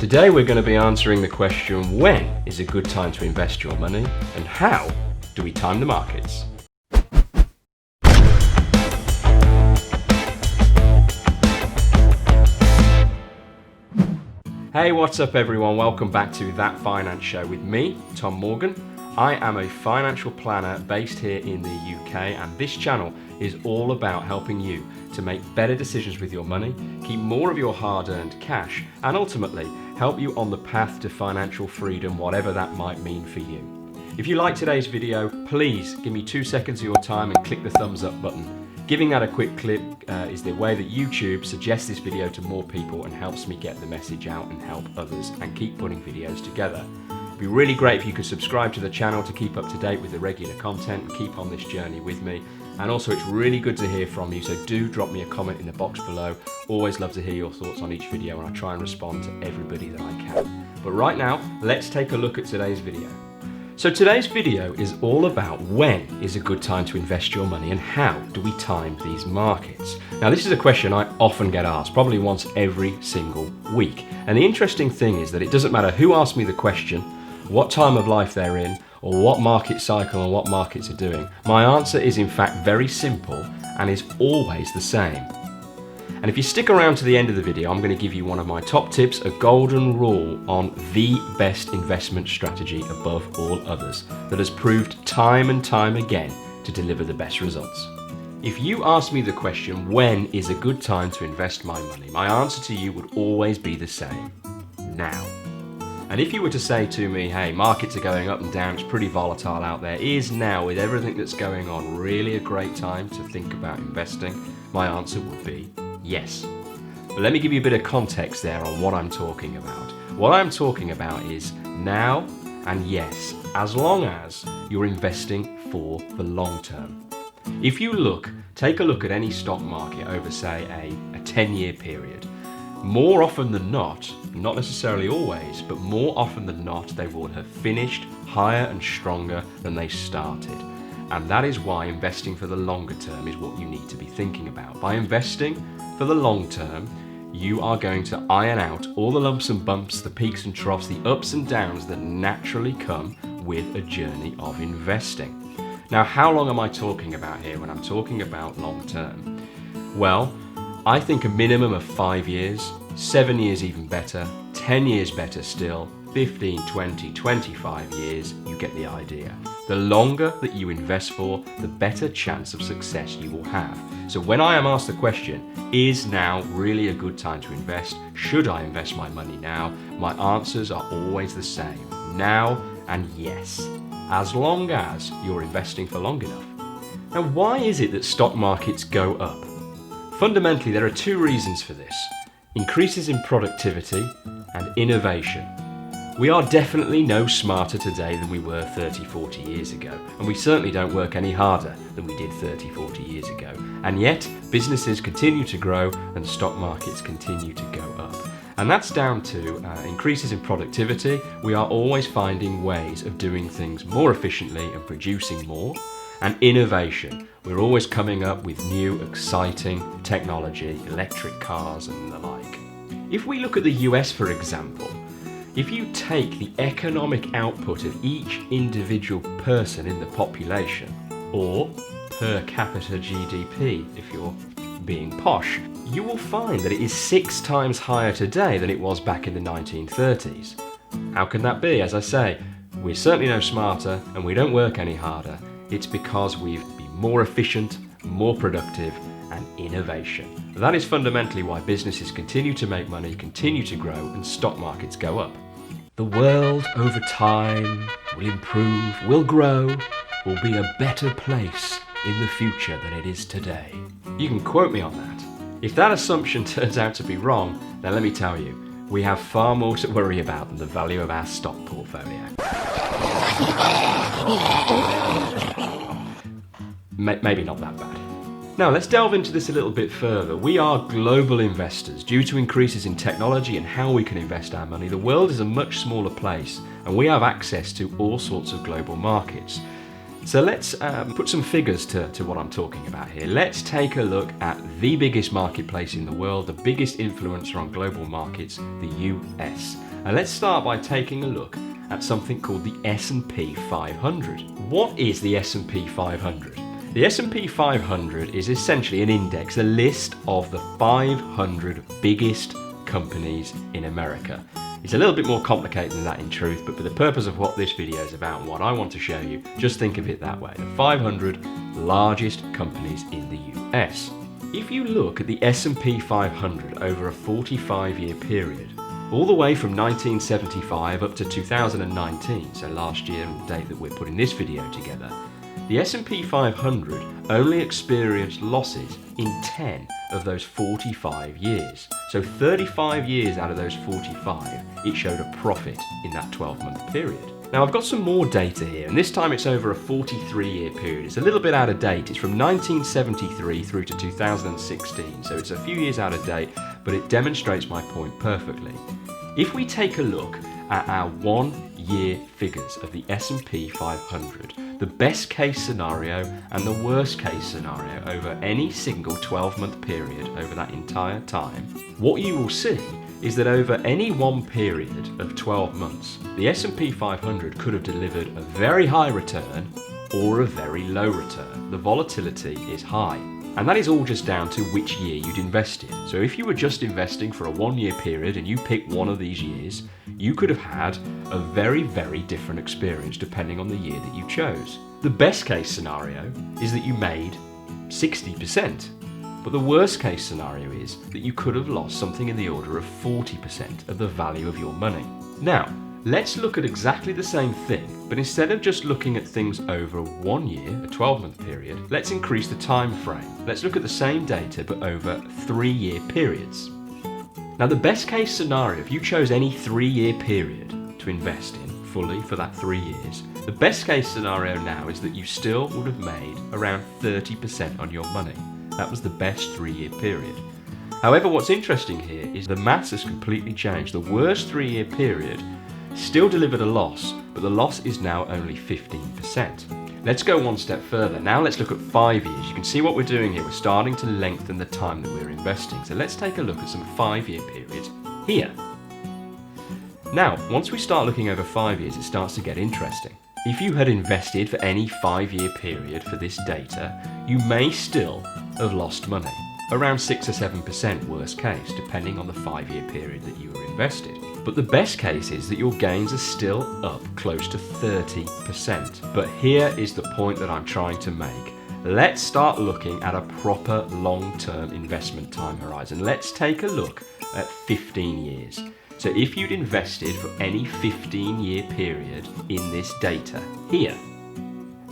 Today we're going to be answering the question, when is a good time to invest your money and how do we time the markets? Hey, what's up everyone? Welcome back to That Finance Show with me, Tom Morgan. I am a financial planner based here in the UK, and this channel is all about helping you to make better decisions with your money, keep more of your hard-earned cash, and ultimately help you on the path to financial freedom, whatever that might mean for you. If you like today's video, please give me 2 seconds of your time and click the thumbs up button. Giving that a quick click is the way that YouTube suggests this video to more people and helps me get the message out and help others and keep putting videos together. It'd be really great if you could subscribe to the channel to keep up to date with the regular content and keep on this journey with me. And also it's really good to hear from you, so do drop me a comment in the box below. Always love to hear your thoughts on each video, and I try and respond to everybody that I can. But right now, let's take a look at today's video. So today's video is all about when is a good time to invest your money and how do we time these markets. Now this is a question I often get asked, probably once every single week. And the interesting thing is that it doesn't matter who asks me the question, what time of life they're in, or what market cycle and what markets are doing. My answer is in fact very simple and is always the same. And if you stick around to the end of the video, I'm going to give you one of my top tips, a golden rule on the best investment strategy above all others that has proved time and time again to deliver the best results. If you ask me the question, when is a good time to invest my money, my answer to you would always be the same: now. And if you were to say to me, hey, markets are going up and down, it's pretty volatile out there, is now, with everything that's going on, really a great time to think about investing? My answer would be yes. But let me give you a bit of context there on what I'm talking about. What I'm talking about is now and yes, as long as you're investing for the long term. If you take a look at any stock market over, say, a 10-year period, more often than not necessarily always, but more often than not, they will have finished higher and stronger than they started. And that is why investing for the longer term is what you need to be thinking about. By investing for the long term, you are going to iron out all the lumps and bumps, the peaks and troughs, the ups and downs that naturally come with a journey of investing. Now, how long am I talking about here when I'm talking about long term? Well, I think a minimum of 5 years, 7 years even better, 10 years better still, 15, 20, 25 years, you get the idea. The longer that you invest for, the better chance of success you will have. So when I am asked the question, is now really a good time to invest? Should I invest my money now? My answers are always the same: now and yes, as long as you're investing for long enough. Now, why is it that stock markets go up? Fundamentally, there are 2 reasons for this: increases in productivity and innovation. We are definitely no smarter today than we were 30, 40 years ago, and we certainly don't work any harder than we did 30, 40 years ago. And yet, businesses continue to grow and stock markets continue to go up. And that's down to increases in productivity. We are always finding ways of doing things more efficiently and producing more. And innovation. We're always coming up with new, exciting technology, electric cars and the like. If we look at the US, for example, if you take the economic output of each individual person in the population, or per capita GDP if you're being posh, you will find that it is 6 times higher today than it was back in the 1930s. How can that be? As I say, we're certainly no smarter and we don't work any harder. It's because we've been more efficient, more productive, and innovation. That is fundamentally why businesses continue to make money, continue to grow, and stock markets go up. The world over time will improve, will grow, will be a better place in the future than it is today. You can quote me on that. If that assumption turns out to be wrong, then let me tell you, we have far more to worry about than the value of our stock portfolio. Maybe not that bad. Now let's delve into this a little bit further. We are global investors. Due to increases in technology and how we can invest our money, the world is a much smaller place and we have access to all sorts of global markets. So let's put some figures to what I'm talking about here. Let's take a look at the biggest marketplace in the world, the biggest influencer on global markets, the US. And let's start by taking a look at something called the S&P 500. What is the S&P 500? The S&P 500 is essentially an index, a list of the 500 biggest companies in America. It's a little bit more complicated than that in truth, but for the purpose of what this video is about and what I want to show you, just think of it that way. The 500 largest companies in the US. If you look at the S&P 500 over a 45-year period, all the way from 1975 up to 2019, so last year and the date that we're putting this video together, the S&P 500 only experienced losses in 10 of those 45 years. So 35 years out of those 45, it showed a profit in that 12-month period. Now I've got some more data here, and this time it's over a 43-year period. It's a little bit out of date. It's from 1973 through to 2016, so it's a few years out of date, but it demonstrates my point perfectly. If we take a look at our 1-year figures of the S&P 500, the best case scenario and the worst case scenario over any single 12-month period over that entire time, what you will see is that over any one period of 12 months, the S&P 500 could have delivered a very high return or a very low return. The volatility is high. And that is all just down to which year you'd invested. So if you were just investing for a 1-year period and you picked one of these years, you could have had a very, very different experience depending on the year that you chose. The best case scenario is that you made 60%. But the worst case scenario is that you could have lost something in the order of 40% of the value of your money. Now, let's look at exactly the same thing, but instead of just looking at things over 1 year, a 12-month period, let's increase the time frame. Let's look at the same data but over 3-year periods. Now the best case scenario, if you chose any 3-year period to invest in fully for that 3 years, the best case scenario now is that you still would have made around 30% on your money. That was the best 3-year period. However, what's interesting here is the maths has completely changed. The worst 3-year period still delivered a loss, but the loss is now only 15%. Let's go one step further. Now let's look at 5 years. You can see what we're doing here. We're starting to lengthen the time that we're investing. So let's take a look at some 5-year periods here. Now, once we start looking over 5 years, it starts to get interesting. If you had invested for any 5-year period for this data, you may still have lost money. Around 6 or 7% worst case, depending on the 5-year period that you were invested. But the best case is that your gains are still up close to 30%. But here is the point that I'm trying to make. Let's start looking at a proper long-term investment time horizon. Let's take a look at 15 years. So if you'd invested for any 15-year period in this data here,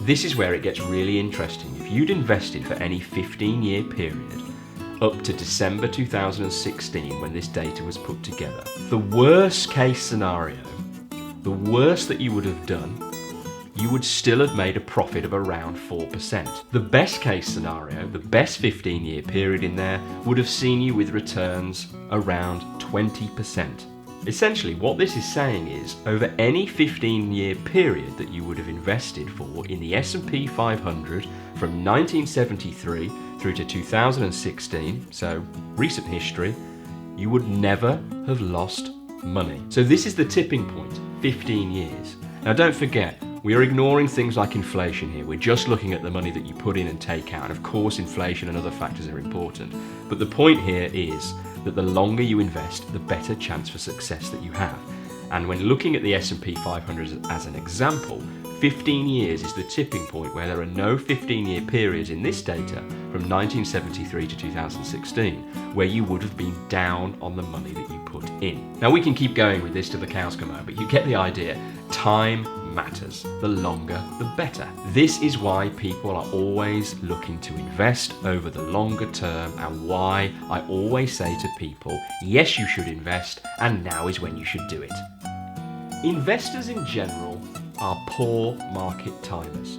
this is where it gets really interesting. If you'd invested for any 15-year period up to December 2016 when this data was put together, the worst case scenario, the worst that you would have done, you would still have made a profit of around 4%. The best case scenario, the best 15-year period in there, would have seen you with returns around 20%. Essentially, what this is saying is, over any 15-year period that you would have invested for in the S&P 500 from 1973 through to 2016, so recent history, you would never have lost money. So this is the tipping point, 15 years. Now don't forget, we are ignoring things like inflation here. We're just looking at the money that you put in and take out. And of course, inflation and other factors are important. But the point here is that the longer you invest, the better chance for success that you have. And when looking at the S&P 500 as an example, 15 years is the tipping point where there are no 15-year periods in this data from 1973 to 2016 where you would have been down on the money that you put in. Now we can keep going with this till the cows come home, but you get the idea. Time matters. The longer, the better. This is why people are always looking to invest over the longer term, and why I always say to people, yes, you should invest, and now is when you should do it. Investors in general are poor market timers.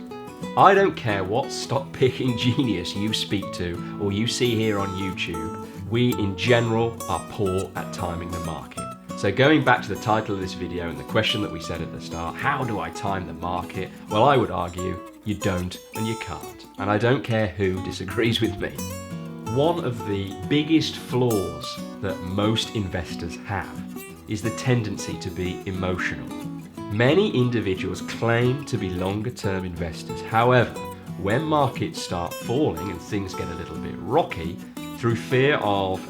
I don't care what stock picking genius you speak to or you see here on YouTube, we in general are poor at timing the market. So going back to the title of this video and the question that we said at the start, how do I time the market? Well, I would argue you don't, and you can't. And I don't care who disagrees with me. One of the biggest flaws that most investors have is the tendency to be emotional. Many individuals claim to be longer term investors. However, when markets start falling and things get a little bit rocky, through fear of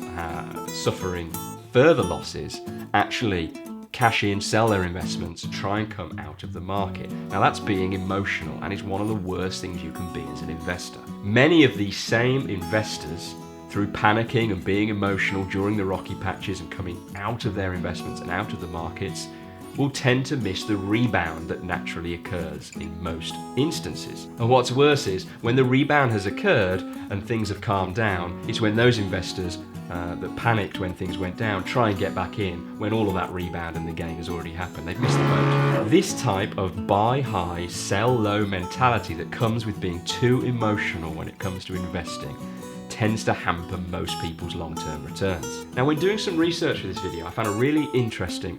suffering further losses, actually cash in, sell their investments, try and come out of the market. Now that's being emotional, and it's one of the worst things you can be as an investor. Many of these same investors, through panicking and being emotional during the rocky patches and coming out of their investments and out of the markets, will tend to miss the rebound that naturally occurs in most instances. And what's worse is, when the rebound has occurred and things have calmed down, it's when those investors that panicked when things went down try and get back in when all of that rebound and the gain has already happened. They've missed the boat. This type of buy high, sell low mentality that comes with being too emotional when it comes to investing tends to hamper most people's long-term returns. Now, when doing some research for this video, I found a really interesting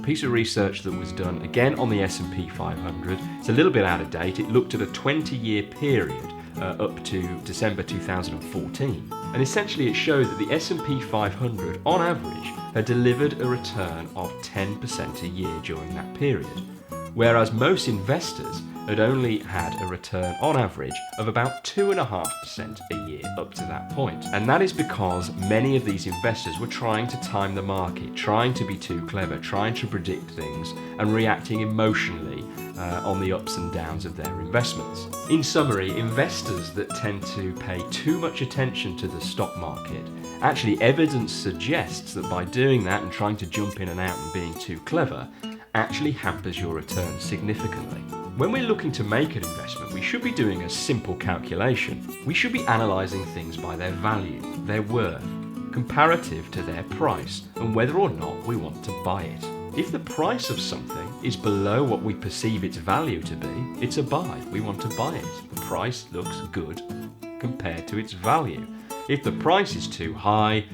piece of research that was done again on the S&P 500. It's a little bit out of date. It looked at a 20-year period up to December 2014. And essentially it showed that the S&P 500 on average had delivered a return of 10% a year during that period, whereas most investors had only had a return on average of about 2.5% a year up to that point. And that is because many of these investors were trying to time the market, trying to be too clever, trying to predict things and reacting emotionally on the ups and downs of their investments. In summary, investors that tend to pay too much attention to the stock market, actually evidence suggests that by doing that and trying to jump in and out and being too clever, actually hampers your returns significantly. When we're looking to make an investment, we should be doing a simple calculation. We should be analysing things by their value, their worth, comparative to their price, and whether or not we want to buy it. If the price of something is below what we perceive its value to be, it's a buy. We want to buy it. The price looks good compared to its value. If the price is too high,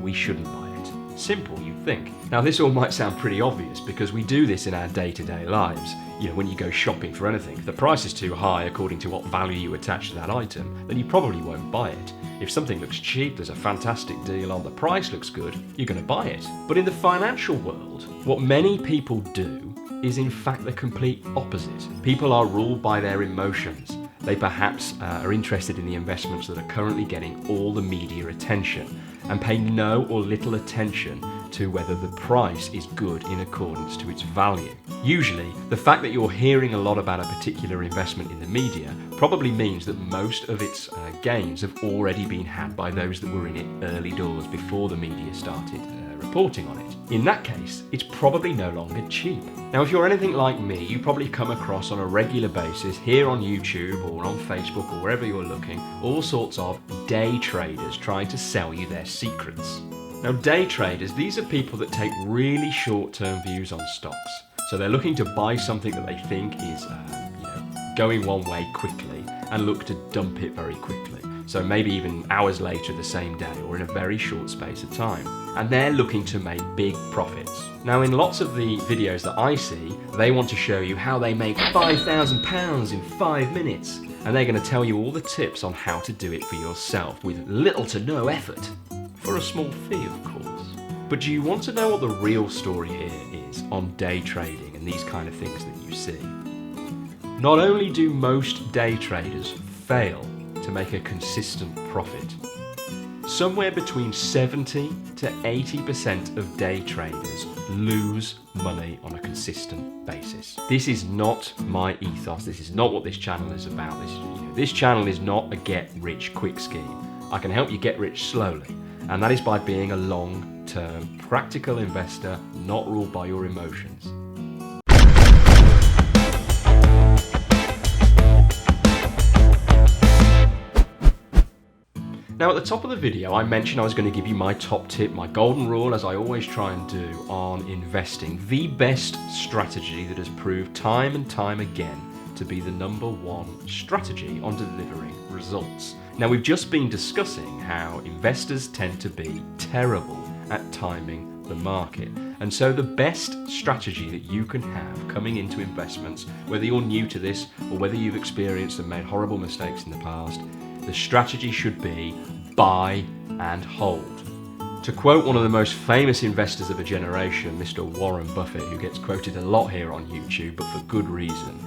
we shouldn't buy it. Simple, you think. Now, this all might sound pretty obvious because we do this in our day-to-day lives. You know, when you go shopping for anything, if the price is too high according to what value you attach to that item, then you probably won't buy it. If something looks cheap, there's a fantastic deal on, the price looks good, you're going to buy it. But in the financial world, what many people do is in fact the complete opposite. People are ruled by their emotions. They perhaps are interested in the investments that are currently getting all the media attention and pay no or little attention to whether the price is good in accordance to its value. Usually, the fact that you're hearing a lot about a particular investment in the media probably means that most of its gains have already been had by those that were in it early doors before the media started reporting on it. In that case, it's probably no longer cheap. Now, if you're anything like me, you probably come across on a regular basis here on YouTube or on Facebook or wherever you're looking, all sorts of day traders trying to sell you their secrets. Now, day traders, these are people that take really short-term views on stocks. So they're looking to buy something that they think is going one way quickly and look to dump it very quickly. So maybe even hours later the same day or in a very short space of time. And they're looking to make big profits. Now, in lots of the videos that I see, they want to show you how they make £5,000 in 5 minutes. And they're going to tell you all the tips on how to do it for yourself with little to no effort. For a small fee, of course. But do you want to know what the real story here is on day trading and these kind of things that you see? Not only do most day traders fail to make a consistent profit, somewhere between 70 to 80% of day traders lose money on a consistent basis. This is not my ethos. This is not what this channel is about. This channel is not a get-rich-quick scheme. I can help you get rich slowly, and that is by being a long-term, practical investor, not ruled by your emotions. Now, at the top of the video, I mentioned I was going to give you my top tip, my golden rule, as I always try and do on investing. The best strategy that has proved time and time again to be the #1 strategy on delivering results. Now, we've just been discussing how investors tend to be terrible at timing the market. And so the best strategy that you can have coming into investments, whether you're new to this or whether you've experienced and made horrible mistakes in the past, the strategy should be buy and hold. To quote one of the most famous investors of a generation, Mr. Warren Buffett, who gets quoted a lot here on YouTube, but for good reason,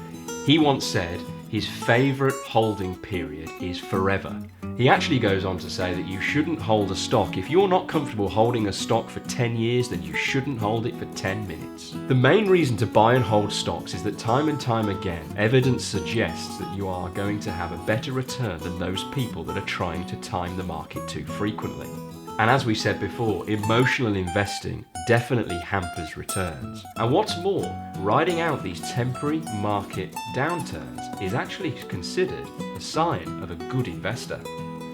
he once said his favourite holding period is forever. He actually goes on to say that you shouldn't hold a stock. If you're not comfortable holding a stock for 10 years, then you shouldn't hold it for 10 minutes. The main reason to buy and hold stocks is that time and time again, evidence suggests that you are going to have a better return than those people that are trying to time the market too frequently. And as we said before, emotional investing definitely hampers returns. And what's more, riding out these temporary market downturns is actually considered a sign of a good investor.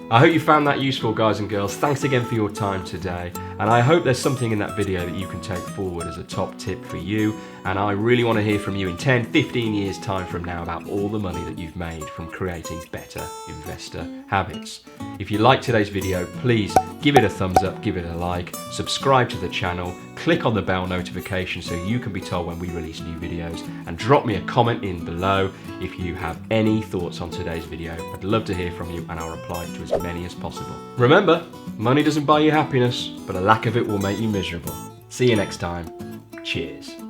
I hope you found that useful, guys and girls. Thanks again for your time today. And I hope there's something in that video that you can take forward as a top tip for you. And I really want to hear from you in 10, 15 years time from now about all the money that you've made from creating better investor habits. If you liked today's video, please give it a thumbs up, give it a like, subscribe to the channel, click on the bell notification so you can be told when we release new videos, and drop me a comment in below if you have any thoughts on today's video. I'd love to hear from you and I'll reply to as many as possible. Remember, money doesn't buy you happiness, but a lack of it will make you miserable. See you next time. Cheers.